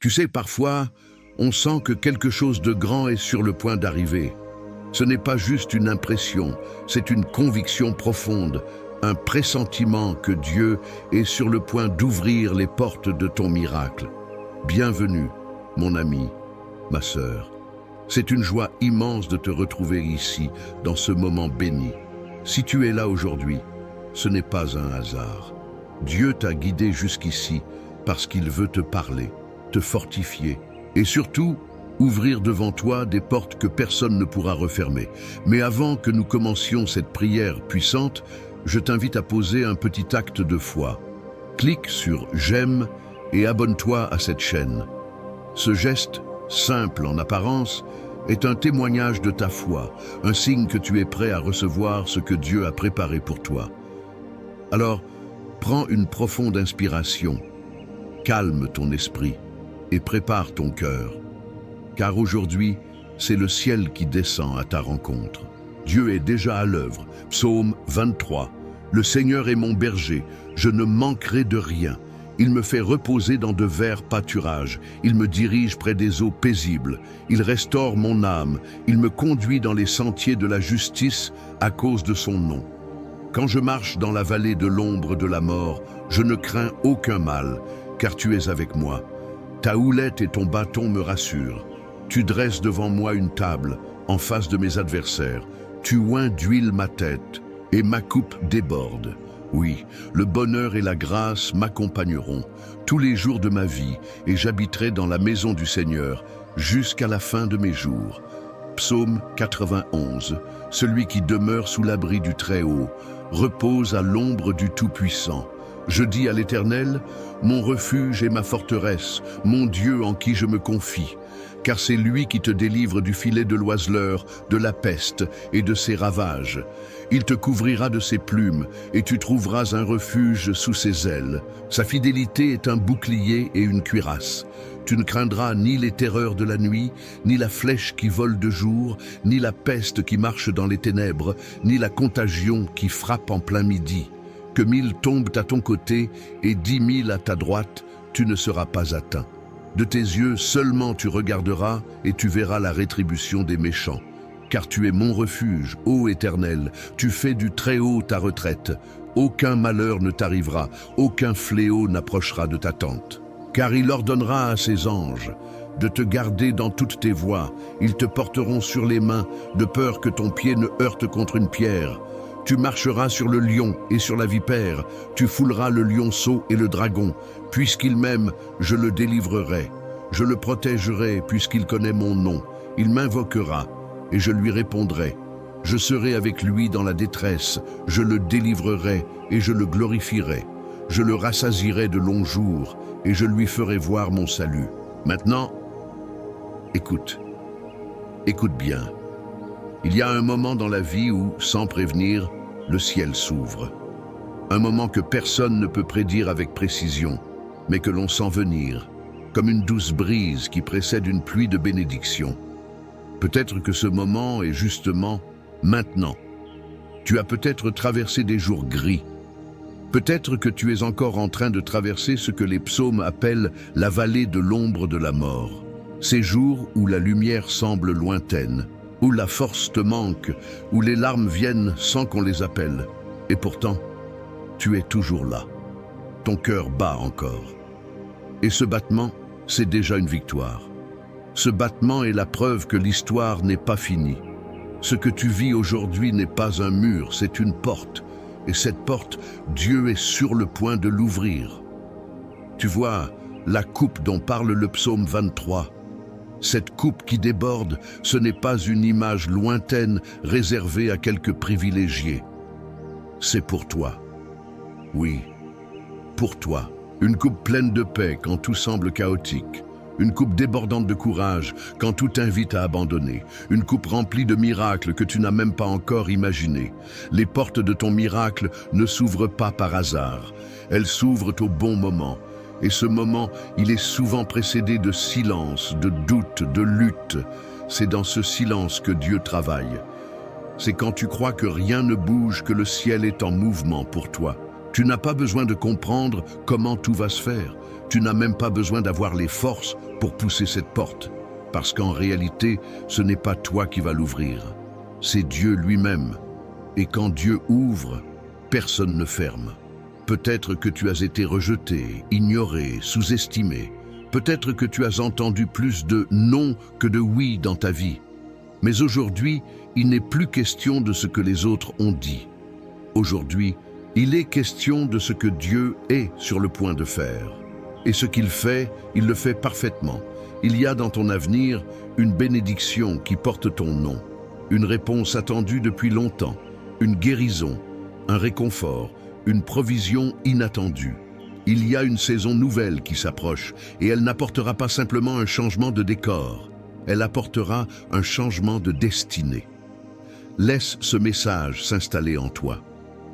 Tu sais, parfois, on sent que quelque chose de grand est sur le point d'arriver. Ce n'est pas juste une impression, c'est une conviction profonde, un pressentiment que Dieu est sur le point d'ouvrir les portes de ton miracle. Bienvenue, mon ami, ma sœur. C'est une joie immense de te retrouver ici, dans ce moment béni. Si tu es là aujourd'hui, ce n'est pas un hasard. Dieu t'a guidé jusqu'ici parce qu'il veut te parler, te fortifier et surtout ouvrir devant toi des portes que personne ne pourra refermer. Mais avant que nous commencions cette prière puissante, je t'invite à poser un petit acte de foi. Clique sur « J'aime » et abonne-toi à cette chaîne. Ce geste, simple en apparence, est un témoignage de ta foi, un signe que tu es prêt à recevoir ce que Dieu a préparé pour toi. Alors, prends une profonde inspiration, calme ton esprit et prépare ton cœur. Car aujourd'hui, c'est le ciel qui descend à ta rencontre. Dieu est déjà à l'œuvre. Psaume 23. Le Seigneur est mon berger, je ne manquerai de rien. Il me fait reposer dans de verts pâturages. Il me dirige près des eaux paisibles. Il restaure mon âme. Il me conduit dans les sentiers de la justice à cause de son nom. Quand je marche dans la vallée de l'ombre de la mort, je ne crains aucun mal, car tu es avec moi. Ta houlette et ton bâton me rassurent. Tu dresses devant moi une table, en face de mes adversaires. Tu oins d'huile ma tête, et ma coupe déborde. Oui, le bonheur et la grâce m'accompagneront tous les jours de ma vie, et j'habiterai dans la maison du Seigneur jusqu'à la fin de mes jours. Psaume 91. Celui qui demeure sous l'abri du Très-Haut repose à l'ombre du Tout-Puissant. Je dis à l'Éternel, mon refuge et ma forteresse, mon Dieu en qui je me confie. Car c'est lui qui te délivre du filet de l'oiseleur, de la peste et de ses ravages. Il te couvrira de ses plumes, et tu trouveras un refuge sous ses ailes. Sa fidélité est un bouclier et une cuirasse. Tu ne craindras ni les terreurs de la nuit, ni la flèche qui vole de jour, ni la peste qui marche dans les ténèbres, ni la contagion qui frappe en plein midi. Que 1000 tombent à ton côté et 10 000 à ta droite, tu ne seras pas atteint. De tes yeux seulement tu regarderas et tu verras la rétribution des méchants. Car tu es mon refuge, ô Éternel, tu fais du Très-Haut ta retraite. Aucun malheur ne t'arrivera, aucun fléau n'approchera de ta tente. Car il ordonnera à ses anges de te garder dans toutes tes voies. Ils te porteront sur les mains, de peur que ton pied ne heurte contre une pierre. Tu marcheras sur le lion et sur la vipère, tu fouleras le lionceau et le dragon. Puisqu'il m'aime, je le délivrerai. Je le protégerai puisqu'il connaît mon nom. Il m'invoquera et je lui répondrai. Je serai avec lui dans la détresse, je le délivrerai et je le glorifierai. Je le rassasierai de longs jours et je lui ferai voir mon salut. Maintenant, écoute bien. Il y a un moment dans la vie où, sans prévenir, le ciel s'ouvre. Un moment que personne ne peut prédire avec précision, mais que l'on sent venir, comme une douce brise qui précède une pluie de bénédiction. Peut-être que ce moment est justement maintenant. Tu as peut-être traversé des jours gris. Peut-être que tu es encore en train de traverser ce que les psaumes appellent la vallée de l'ombre de la mort. Ces jours où la lumière semble lointaine, où la force te manque, où les larmes viennent sans qu'on les appelle. Et pourtant, tu es toujours là. Ton cœur bat encore. Et ce battement, c'est déjà une victoire. Ce battement est la preuve que l'histoire n'est pas finie. Ce que tu vis aujourd'hui n'est pas un mur, c'est une porte. Et cette porte, Dieu est sur le point de l'ouvrir. Tu vois, la coupe dont parle le psaume 23, cette coupe qui déborde, ce n'est pas une image lointaine réservée à quelques privilégiés. C'est pour toi. Oui, pour toi. Une coupe pleine de paix quand tout semble chaotique. Une coupe débordante de courage quand tout t'invite à abandonner. Une coupe remplie de miracles que tu n'as même pas encore imaginés. Les portes de ton miracle ne s'ouvrent pas par hasard. Elles s'ouvrent au bon moment. Et ce moment, il est souvent précédé de silence, de doute, de lutte. C'est dans ce silence que Dieu travaille. C'est quand tu crois que rien ne bouge que le ciel est en mouvement pour toi. Tu n'as pas besoin de comprendre comment tout va se faire. Tu n'as même pas besoin d'avoir les forces pour pousser cette porte, parce qu'en réalité, ce n'est pas toi qui vas l'ouvrir, c'est Dieu lui-même. Et quand Dieu ouvre, personne ne ferme. Peut-être que tu as été rejeté, ignoré, sous-estimé. Peut-être que tu as entendu plus de non que de oui dans ta vie. Mais aujourd'hui, il n'est plus question de ce que les autres ont dit. Aujourd'hui, il est question de ce que Dieu est sur le point de faire. Et ce qu'il fait, il le fait parfaitement. Il y a dans ton avenir une bénédiction qui porte ton nom, une réponse attendue depuis longtemps, une guérison, un réconfort, une provision inattendue. Il y a une saison nouvelle qui s'approche et elle n'apportera pas simplement un changement de décor, elle apportera un changement de destinée. Laisse ce message s'installer en toi.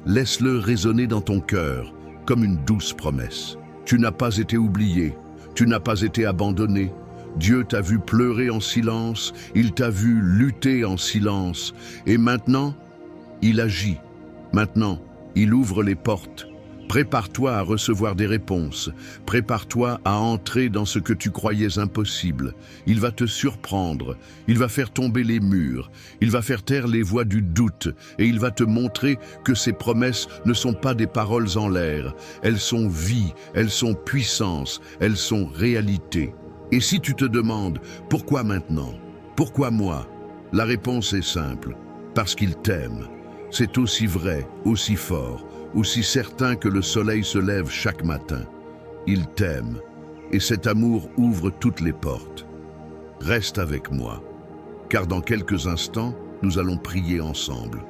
Laisse-le résonner dans ton cœur comme une douce promesse. Tu n'as pas été oublié, tu n'as pas été abandonné. Dieu t'a vu pleurer en silence, il t'a vu lutter en silence. Et maintenant, il agit. Maintenant, il ouvre les portes. Prépare-toi à recevoir des réponses. Prépare-toi à entrer dans ce que tu croyais impossible. Il va te surprendre. Il va faire tomber les murs. Il va faire taire les voix du doute. Et il va te montrer que ces promesses ne sont pas des paroles en l'air. Elles sont vie, elles sont puissance, elles sont réalité. Et si tu te demandes « Pourquoi maintenant ? Pourquoi moi ?» La réponse est simple. Parce qu'il t'aime. C'est aussi vrai, aussi fort, aussi certain que le soleil se lève chaque matin. Il t'aime, et cet amour ouvre toutes les portes. Reste avec moi, car dans quelques instants, nous allons prier ensemble.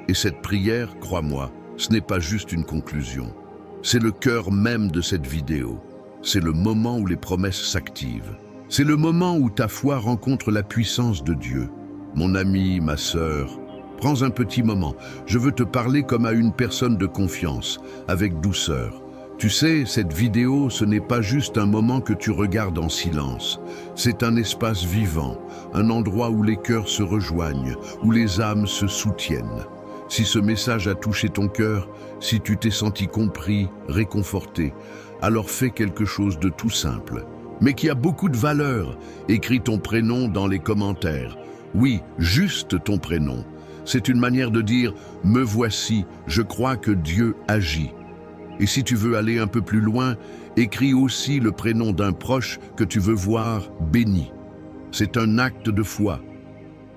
Et cette prière, crois-moi, ce n'est pas juste une conclusion. C'est le cœur même de cette vidéo. C'est le moment où les promesses s'activent. C'est le moment où ta foi rencontre la puissance de Dieu. Mon ami, ma sœur, prends un petit moment. Je veux te parler comme à une personne de confiance, avec douceur. Tu sais, cette vidéo, ce n'est pas juste un moment que tu regardes en silence. C'est un espace vivant, un endroit où les cœurs se rejoignent, où les âmes se soutiennent. Si ce message a touché ton cœur, si tu t'es senti compris, réconforté, alors fais quelque chose de tout simple, mais qui a beaucoup de valeur. Écris ton prénom dans les commentaires. Oui, juste ton prénom. C'est une manière de dire « Me voici, je crois que Dieu agit ». Et si tu veux aller un peu plus loin, écris aussi le prénom d'un proche que tu veux voir béni. C'est un acte de foi,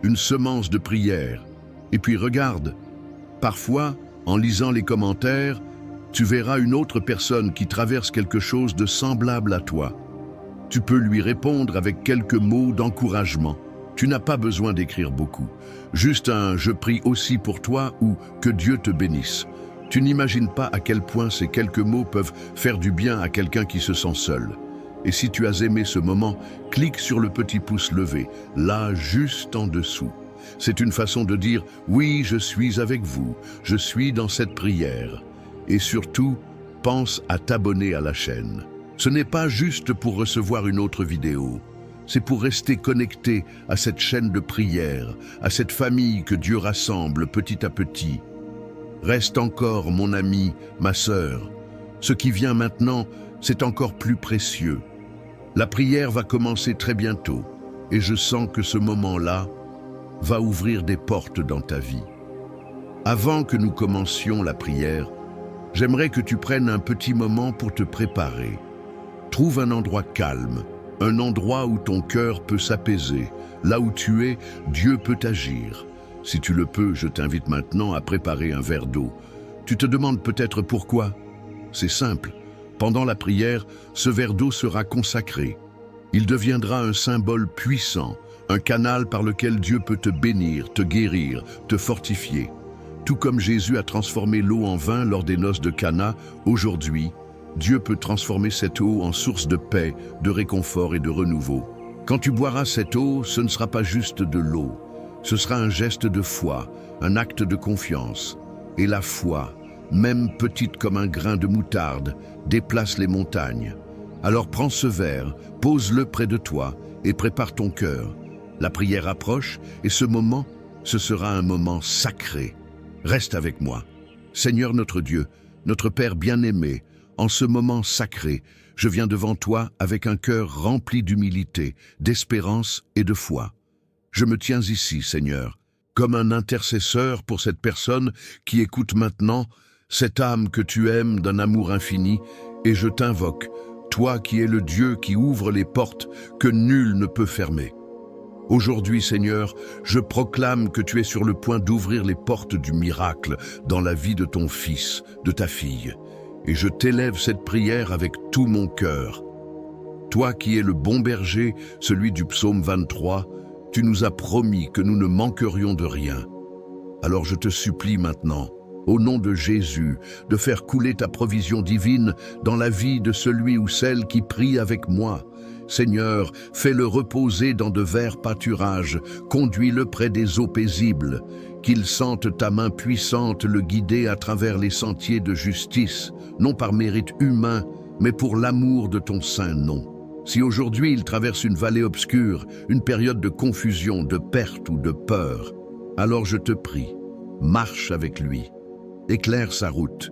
une semence de prière. Et puis regarde, parfois, en lisant les commentaires, tu verras une autre personne qui traverse quelque chose de semblable à toi. Tu peux lui répondre avec quelques mots d'encouragement. Tu n'as pas besoin d'écrire beaucoup. Juste un « je prie aussi pour toi » ou « que Dieu te bénisse ». Tu n'imagines pas à quel point ces quelques mots peuvent faire du bien à quelqu'un qui se sent seul. Et si tu as aimé ce moment, clique sur le petit pouce levé, là juste en dessous. C'est une façon de dire « oui, je suis avec vous, je suis dans cette prière ». Et surtout, pense à t'abonner à la chaîne. Ce n'est pas juste pour recevoir une autre vidéo. C'est pour rester connecté à cette chaîne de prière, à cette famille que Dieu rassemble petit à petit. Reste encore, mon ami, ma sœur. Ce qui vient maintenant, c'est encore plus précieux. La prière va commencer très bientôt, et je sens que ce moment-là va ouvrir des portes dans ta vie. Avant que nous commencions la prière, j'aimerais que tu prennes un petit moment pour te préparer. Trouve un endroit calme, un endroit où ton cœur peut s'apaiser. Là où tu es, Dieu peut agir. Si tu le peux, je t'invite maintenant à préparer un verre d'eau. Tu te demandes peut-être pourquoi? C'est simple. Pendant la prière, ce verre d'eau sera consacré. Il deviendra un symbole puissant, un canal par lequel Dieu peut te bénir, te guérir, te fortifier. Tout comme Jésus a transformé l'eau en vin lors des noces de Cana, aujourd'hui, Dieu peut transformer cette eau en source de paix, de réconfort et de renouveau. Quand tu boiras cette eau, ce ne sera pas juste de l'eau. Ce sera un geste de foi, un acte de confiance. Et la foi, même petite comme un grain de moutarde, déplace les montagnes. Alors prends ce verre, pose-le près de toi et prépare ton cœur. La prière approche et ce moment, ce sera un moment sacré. Reste avec moi. Seigneur notre Dieu, notre Père bien-aimé, en ce moment sacré, je viens devant toi avec un cœur rempli d'humilité, d'espérance et de foi. Je me tiens ici, Seigneur, comme un intercesseur pour cette personne qui écoute maintenant, cette âme que tu aimes d'un amour infini, et je t'invoque, toi qui es le Dieu qui ouvre les portes que nul ne peut fermer. Aujourd'hui, Seigneur, je proclame que tu es sur le point d'ouvrir les portes du miracle dans la vie de ton fils, de ta fille. Et je t'élève cette prière avec tout mon cœur. Toi qui es le bon berger, celui du psaume 23, tu nous as promis que nous ne manquerions de rien. Alors je te supplie maintenant, au nom de Jésus, de faire couler ta provision divine dans la vie de celui ou celle qui prie avec moi. Seigneur, fais-le reposer dans de verts pâturages, conduis-le près des eaux paisibles, qu'il sente ta main puissante le guider à travers les sentiers de justice, non par mérite humain, mais pour l'amour de ton saint nom. Si aujourd'hui il traverse une vallée obscure, une période de confusion, de perte ou de peur, alors je te prie, marche avec lui, éclaire sa route,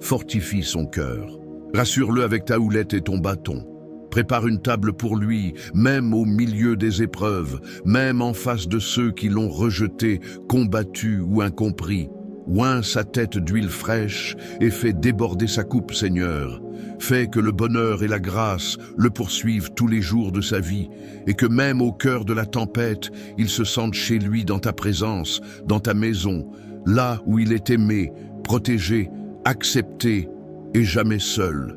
fortifie son cœur, rassure-le avec ta houlette et ton bâton. Prépare une table pour lui, même au milieu des épreuves, même en face de ceux qui l'ont rejeté, combattu ou incompris. Oint sa tête d'huile fraîche et fais déborder sa coupe, Seigneur. Fais que le bonheur et la grâce le poursuivent tous les jours de sa vie et que même au cœur de la tempête, il se sente chez lui dans ta présence, dans ta maison, là où il est aimé, protégé, accepté et jamais seul.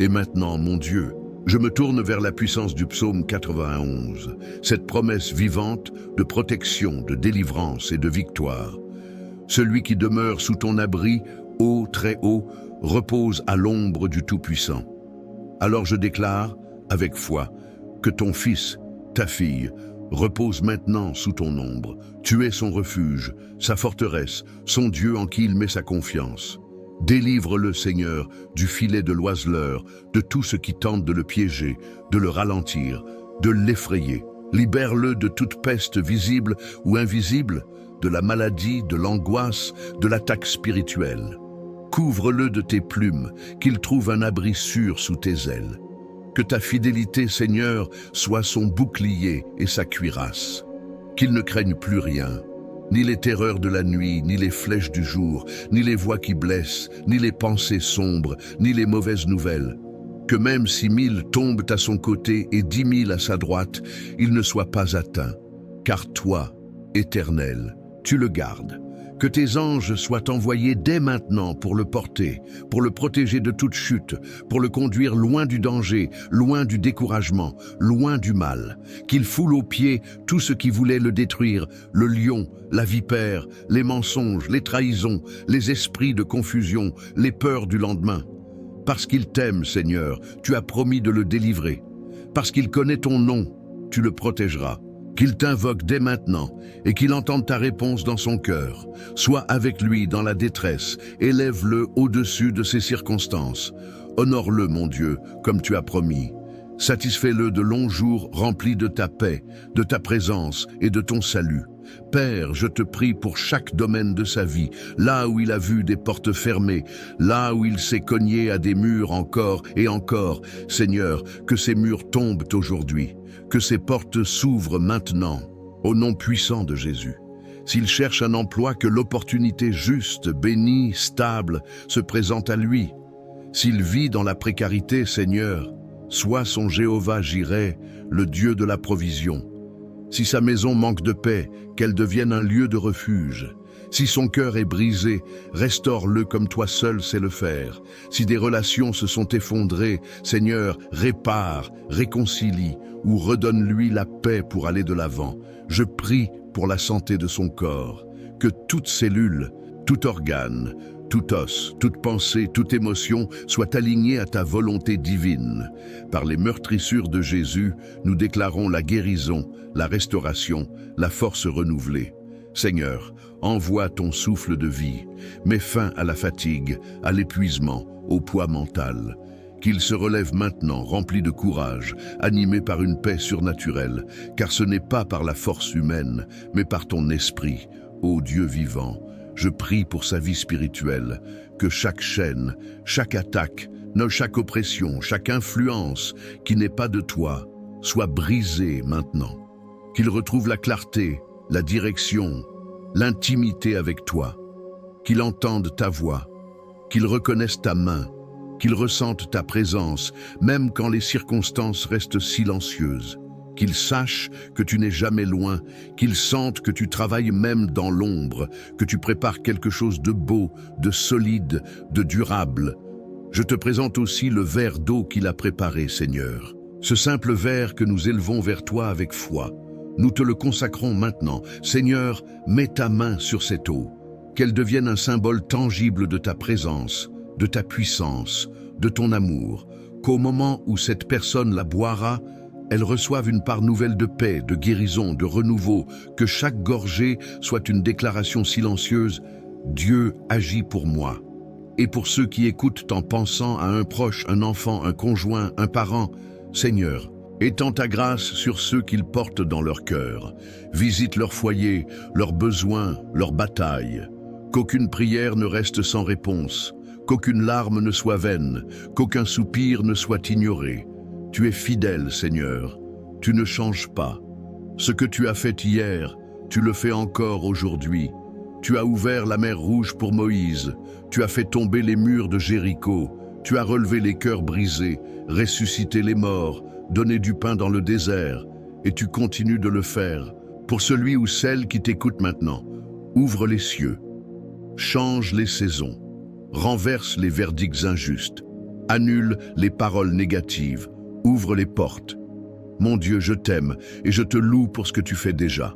Et maintenant, mon Dieu, je me tourne vers la puissance du psaume 91, cette promesse vivante de protection, de délivrance et de victoire. Celui qui demeure sous ton abri, haut, très haut, repose à l'ombre du Tout-Puissant. Alors je déclare, avec foi, que ton fils, ta fille, repose maintenant sous ton ombre. Tu es son refuge, sa forteresse, son Dieu en qui il met sa confiance. Délivre-le, Seigneur, du filet de l'oiseleur, de tout ce qui tente de le piéger, de le ralentir, de l'effrayer. Libère-le de toute peste visible ou invisible, de la maladie, de l'angoisse, de l'attaque spirituelle. Couvre-le de tes plumes, qu'il trouve un abri sûr sous tes ailes. Que ta fidélité, Seigneur, soit son bouclier et sa cuirasse. Qu'il ne craigne plus rien. Ni les terreurs de la nuit, ni les flèches du jour, ni les voix qui blessent, ni les pensées sombres, ni les mauvaises nouvelles. Que même si 1000 tombent à son côté et 10 000 à sa droite, il ne soit pas atteint. Car toi, Éternel, tu le gardes. Que tes anges soient envoyés dès maintenant pour le porter, pour le protéger de toute chute, pour le conduire loin du danger, loin du découragement, loin du mal. Qu'il foule aux pieds tout ce qui voulait le détruire, le lion, la vipère, les mensonges, les trahisons, les esprits de confusion, les peurs du lendemain. Parce qu'il t'aime, Seigneur, tu as promis de le délivrer. Parce qu'il connaît ton nom, tu le protégeras. Qu'il t'invoque dès maintenant et qu'il entende ta réponse dans son cœur. Sois avec lui dans la détresse, élève-le au-dessus de ses circonstances. Honore-le, mon Dieu, comme tu as promis. Satisfais-le de longs jours remplis de ta paix, de ta présence et de ton salut. Père, je te prie pour chaque domaine de sa vie, là où il a vu des portes fermées, là où il s'est cogné à des murs encore et encore. Seigneur, que ces murs tombent aujourd'hui, que ces portes s'ouvrent maintenant, au nom puissant de Jésus. S'il cherche un emploi, que l'opportunité juste, bénie, stable, se présente à lui. S'il vit dans la précarité, Seigneur, sois son Jéhovah Jireh, le Dieu de la provision. Si sa maison manque de paix, qu'elle devienne un lieu de refuge. Si son cœur est brisé, restaure-le comme toi seul sais le faire. Si des relations se sont effondrées, Seigneur, répare, réconcilie ou redonne-lui la paix pour aller de l'avant. Je prie pour la santé de son corps, que toute cellule, tout organe, tout os, toute pensée, toute émotion soit alignée à ta volonté divine. Par les meurtrissures de Jésus, nous déclarons la guérison, la restauration, la force renouvelée. Seigneur, envoie ton souffle de vie, mets fin à la fatigue, à l'épuisement, au poids mental. Qu'il se relève maintenant, rempli de courage, animé par une paix surnaturelle, car ce n'est pas par la force humaine, mais par ton esprit, ô Dieu vivant. Je prie pour sa vie spirituelle, que chaque chaîne, chaque attaque Chaque oppression, chaque influence qui n'est pas de toi, soit brisée maintenant. Qu'il retrouve la clarté, la direction, l'intimité avec toi. Qu'il entende ta voix, qu'il reconnaisse ta main, qu'il ressente ta présence, même quand les circonstances restent silencieuses. Qu'il sache que tu n'es jamais loin, qu'il sente que tu travailles même dans l'ombre, que tu prépares quelque chose de beau, de solide, de durable. Je te présente aussi le verre d'eau qu'il a préparé, Seigneur. Ce simple verre que nous élevons vers toi avec foi. Nous te le consacrons maintenant. Seigneur, mets ta main sur cette eau, qu'elle devienne un symbole tangible de ta présence, de ta puissance, de ton amour, qu'au moment où cette personne la boira, elle reçoive une part nouvelle de paix, de guérison, de renouveau, que chaque gorgée soit une déclaration silencieuse « Dieu agit pour moi ». Et pour ceux qui écoutent en pensant à un proche, un enfant, un conjoint, un parent, Seigneur, étends ta grâce sur ceux qu'ils portent dans leur cœur. Visite leur foyer, leurs besoins, leurs batailles. Qu'aucune prière ne reste sans réponse, qu'aucune larme ne soit vaine, qu'aucun soupir ne soit ignoré. Tu es fidèle, Seigneur, tu ne changes pas. Ce que tu as fait hier, tu le fais encore aujourd'hui. Tu as ouvert la mer Rouge pour Moïse, tu as fait tomber les murs de Jéricho, tu as relevé les cœurs brisés, ressuscité les morts, donné du pain dans le désert, et tu continues de le faire. Pour celui ou celle qui t'écoute maintenant, ouvre les cieux, change les saisons, renverse les verdicts injustes, annule les paroles négatives, ouvre les portes. Mon Dieu, je t'aime et je te loue pour ce que tu fais déjà.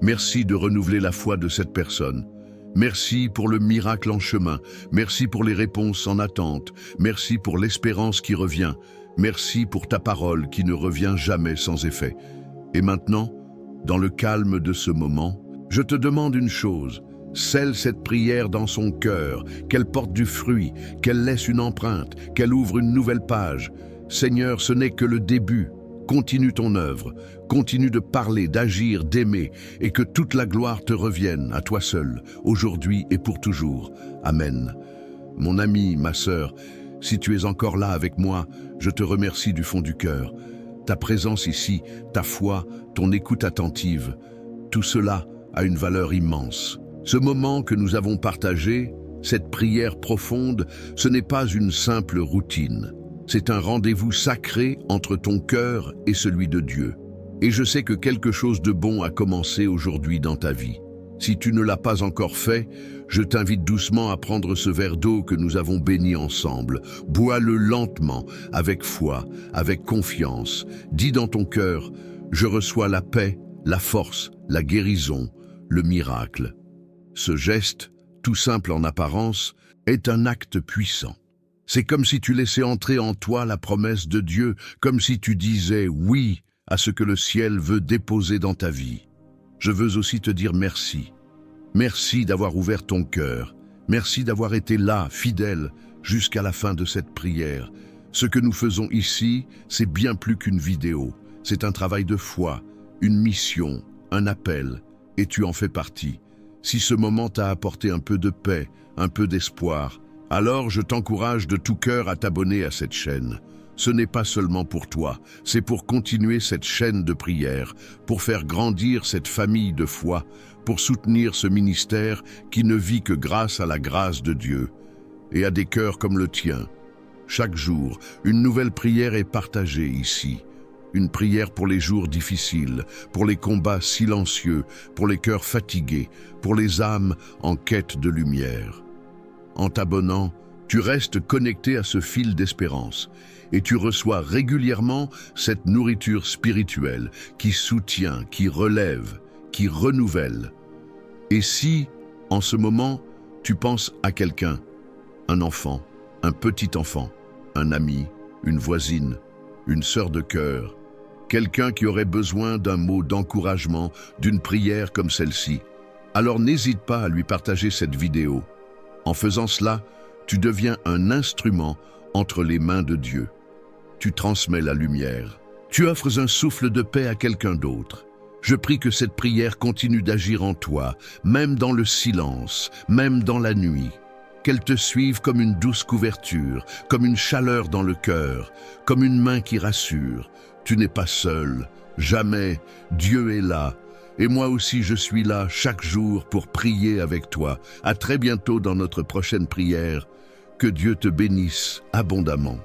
Merci de renouveler la foi de cette personne. Merci pour le miracle en chemin. Merci pour les réponses en attente. Merci pour l'espérance qui revient. Merci pour ta parole qui ne revient jamais sans effet. Et maintenant, dans le calme de ce moment, je te demande une chose. Scelle cette prière dans son cœur, qu'elle porte du fruit, qu'elle laisse une empreinte, qu'elle ouvre une nouvelle page. Seigneur, ce n'est que le début. Continue ton œuvre, continue de parler, d'agir, d'aimer, et que toute la gloire te revienne à toi seul, aujourd'hui et pour toujours. Amen. Mon ami, ma sœur, si tu es encore là avec moi, je te remercie du fond du cœur. Ta présence ici, ta foi, ton écoute attentive, tout cela a une valeur immense. Ce moment que nous avons partagé, cette prière profonde, ce n'est pas une simple routine. C'est un rendez-vous sacré entre ton cœur et celui de Dieu. Et je sais que quelque chose de bon a commencé aujourd'hui dans ta vie. Si tu ne l'as pas encore fait, je t'invite doucement à prendre ce verre d'eau que nous avons béni ensemble. Bois-le lentement, avec foi, avec confiance. Dis dans ton cœur, je reçois la paix, la force, la guérison, le miracle. Ce geste, tout simple en apparence, est un acte puissant. C'est comme si tu laissais entrer en toi la promesse de Dieu, comme si tu disais oui à ce que le ciel veut déposer dans ta vie. Je veux aussi te dire merci. Merci d'avoir ouvert ton cœur. Merci d'avoir été là, fidèle, jusqu'à la fin de cette prière. Ce que nous faisons ici, c'est bien plus qu'une vidéo. C'est un travail de foi, une mission, un appel, et tu en fais partie. Si ce moment t'a apporté un peu de paix, un peu d'espoir, alors je t'encourage de tout cœur à t'abonner à cette chaîne. Ce n'est pas seulement pour toi, c'est pour continuer cette chaîne de prière, pour faire grandir cette famille de foi, pour soutenir ce ministère qui ne vit que grâce à la grâce de Dieu et à des cœurs comme le tien. Chaque jour, une nouvelle prière est partagée ici. Une prière pour les jours difficiles, pour les combats silencieux, pour les cœurs fatigués, pour les âmes en quête de lumière. En t'abonnant, tu restes connecté à ce fil d'espérance et tu reçois régulièrement cette nourriture spirituelle qui soutient, qui relève, qui renouvelle. Et si, en ce moment, tu penses à quelqu'un, un enfant, un petit enfant, un ami, une voisine, une sœur de cœur, quelqu'un qui aurait besoin d'un mot d'encouragement, d'une prière comme celle-ci, alors n'hésite pas à lui partager cette vidéo. En faisant cela, tu deviens un instrument entre les mains de Dieu. Tu transmets la lumière. Tu offres un souffle de paix à quelqu'un d'autre. Je prie que cette prière continue d'agir en toi, même dans le silence, même dans la nuit. qu'elles te suivent comme une douce couverture, comme une chaleur dans le cœur, comme une main qui rassure. Tu n'es pas seul, jamais, Dieu est là. Et moi aussi je suis là chaque jour pour prier avec toi. À très bientôt dans notre prochaine prière. Que Dieu te bénisse abondamment.